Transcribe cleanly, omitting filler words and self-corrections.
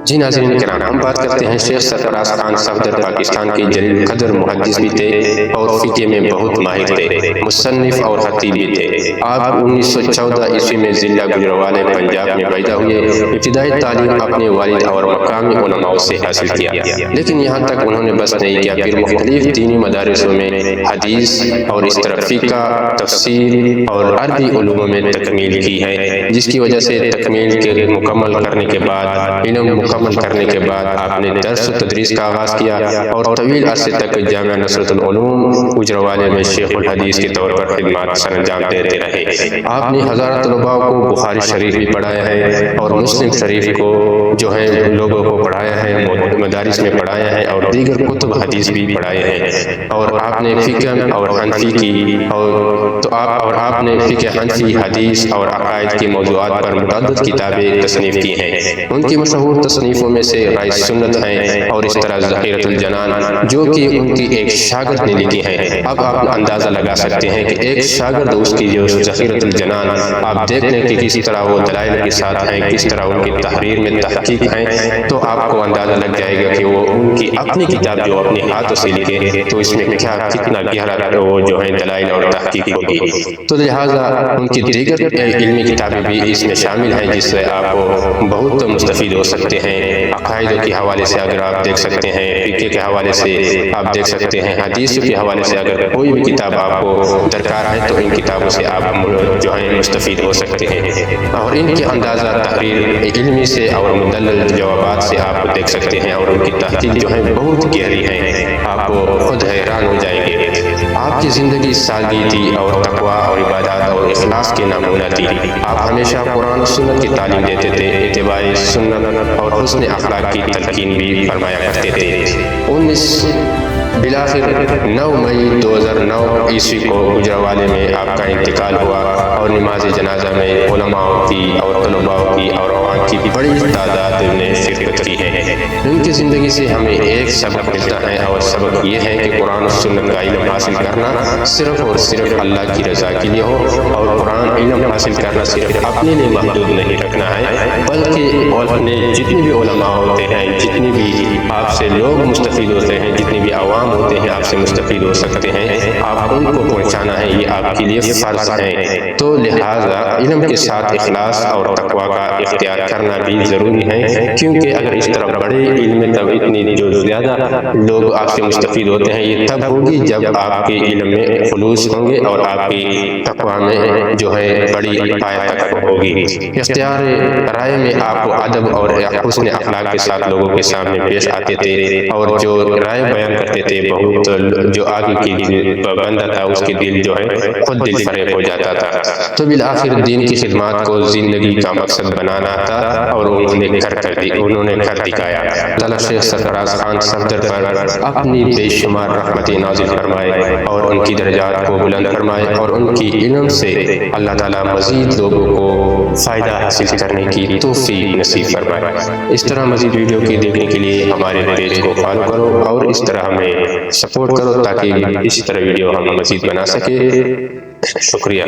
جی ناظرین کرام، ہم بات کرتے ہیں شیخ سرفراز خان صفدر، پاکستان کے جلیل قدر محدث بھی تھے اور فقہ میں بہت ماہر تھے، مصنف اور خطیب بھی تھے۔ آپ 1914 عیسوی میں ضلع گجرانوالہ پنجاب میں پیدا ہوئے۔ ابتدائی تعلیم اپنے والد اور مقامی علماء سے حاصل کیا، لیکن یہاں تک انہوں نے بس نہیں کیا، پھر مختلف دینی مدارسوں میں حدیث اور اس طرح فقہ، تفسیر اور عربی علوم میں تکمیل کی ہے، جس کی وجہ سے تکمیل کے مکمل کرنے کے بعد مکمل کرنے کے بعد آپ نے درس و تدریس کا آغاز کیا اور طویل عرصے تک جامعہ نصرت العلوم گجرانوالہ میں شیخ الحدیث کے طور پر خدمات سر انجام دیتے رہے۔ آپ نے ہزاروں طلباء کو بخاری شریف بھی پڑھایا ہے اور مسلم شریف کو جو ہے لوگوں کو پڑھایا ہے، مدارس میں پڑھایا ہے اور دیگر کتب حدیث بھی پڑھائے ہیں۔ اور آپ نے فقہ اور حنفی کی آپ نے فقہ، حنفی، حدیث اور عقائد کی موضوعات پر متعدد کتابیں تصنیف کی ہیں۔ ان کی مشہور تصنیفوں میں سے رائے سنت ہیں اور اس طرح ذخیرۃ الجنان، جو کہ ان کی ایک شاگرد نے لکھی ہے۔ اب آپ اندازہ لگا سکتے ہیں کہ ایک شاگرد اس کی جو ذخیرۃ الجنان، آپ دیکھ لیں کہ کس طرح وہ دلائل کے ساتھ ہیں، کس طرح ان کی تحریر میں تحقیق ہیں، تو آپ کو اندازہ لگ جائے گا کہ وہ ان کی اپنی کتاب جو اپنے ہاتھوں سے لکھے تو اس میں کتنا گہرا وہ جو ہے دلائل اور تحقیق ہوگی۔ تو لہٰذا ان کی دیگر علمی کتابیں بھی اس میں شامل ہیں، جس سے آپ بہت مستفید ہو سکتے ہیں۔ عقائد کے حوالے سے اگر آپ دیکھ سکتے ہیں، فقہ کے حوالے سے آپ دیکھ سکتے ہیں، حدیث کے حوالے سے اگر کوئی بھی کتاب آپ کو درکار ہے تو ان کتابوں سے آپ جو ہے مستفید ہو سکتے ہیں، اور ان کے اندازہ تحریر علمی سے اور مدلل جوابات سے آپ دیکھ سکتے ہیں، اور ان کی تحقیق جو ہے بہت گہری ہے، آپ خود حیران ہو جائیں گے۔ آپ کی زندگی سادگی تھی اور تقوی اور عبادات اور اخلاص کے نمونہ تھی۔ آپ ہمیشہ قرآن و سنت کی تعلیم دیتے تھے، اتباع سنت اور حسن اخلاق کی تلقین بھی فرمایا کرتے تھے۔ بالآخر 9 مئی 2009 عیسوی کو گجرانوالہ میں آپ کا انتقال ہوا اور نماز جنازہ میں علماء کی اور طلباء کی اور عوام کی بڑی تعداد نے شرکت کی ہے۔ ان کی زندگی سے ہمیں ایک سبق ملتا ہے، اور سبق یہ ہے کہ قرآن و سنت کا علم حاصل کرنا صرف اور صرف اللہ کی رضا کے لیے ہو، اور قرآن علم حاصل کرنا صرف اپنے لیے محدود نہیں رکھنا ہے، بلکہ اپنے جتنے بھی علماء ہوتے ہیں، جتنے بھی آپ سے لوگ مستفید ہوتے ہیں، جتنے بھی عوام ہوتے ہیں آپ سے مستفید ہو سکتے ہیں، آپ ان کو پہنچانا ہے، یہ آپ کے لیے فرض ہے۔ تو لہٰذا علم کے ساتھ اخلاص اور تقوی کا اختیار کرنا بھی ضروری ہے، کیونکہ اگر اس طرح بڑے علم میں تب اتنی جو زیادہ لوگ آپ سے مستفید ہوتے ہیں، یہ تب ہوگی جب آپ کے علم میں خلوص ہوں گے اور آپ کی تقوی میں جو ہے بڑی پایہ تک ہوگی۔ اختیار رائے میں آپ ادب اور حسن اخلاق کے ساتھ لوگوں کے سامنے پیش آتے تھے، اور جو رائے بیان کرتے تھے بہت جو آگے کی بندہ تھا اس کے دل جو ہے خود دل فریب ہو جاتا تھا۔ تو بالآخر دین کی خدمات کو زندگی کا مقصد بنانا تھا، اور انہوں نے کر دکھایا۔ اللہ شیخ سرفراز خان صفدر پر اپنی بے شمار رحمتیں نازل فرمائے اور ان کی درجات کو بلند فرمائے، اور ان کی علم سے اللہ تعالیٰ مزید لوگوں کو فائدہ حاصل کرنے کی توفیق نصیب فرمائے۔ اس طرح مزید ویڈیو کے دیکھنے کے لیے ہمارے پیج کو فالو کرو اور اس طرح ہمیں سپورٹ کرو، تاکہ اسی طرح ویڈیو ہم مزید بنا سکیں۔ شکریہ۔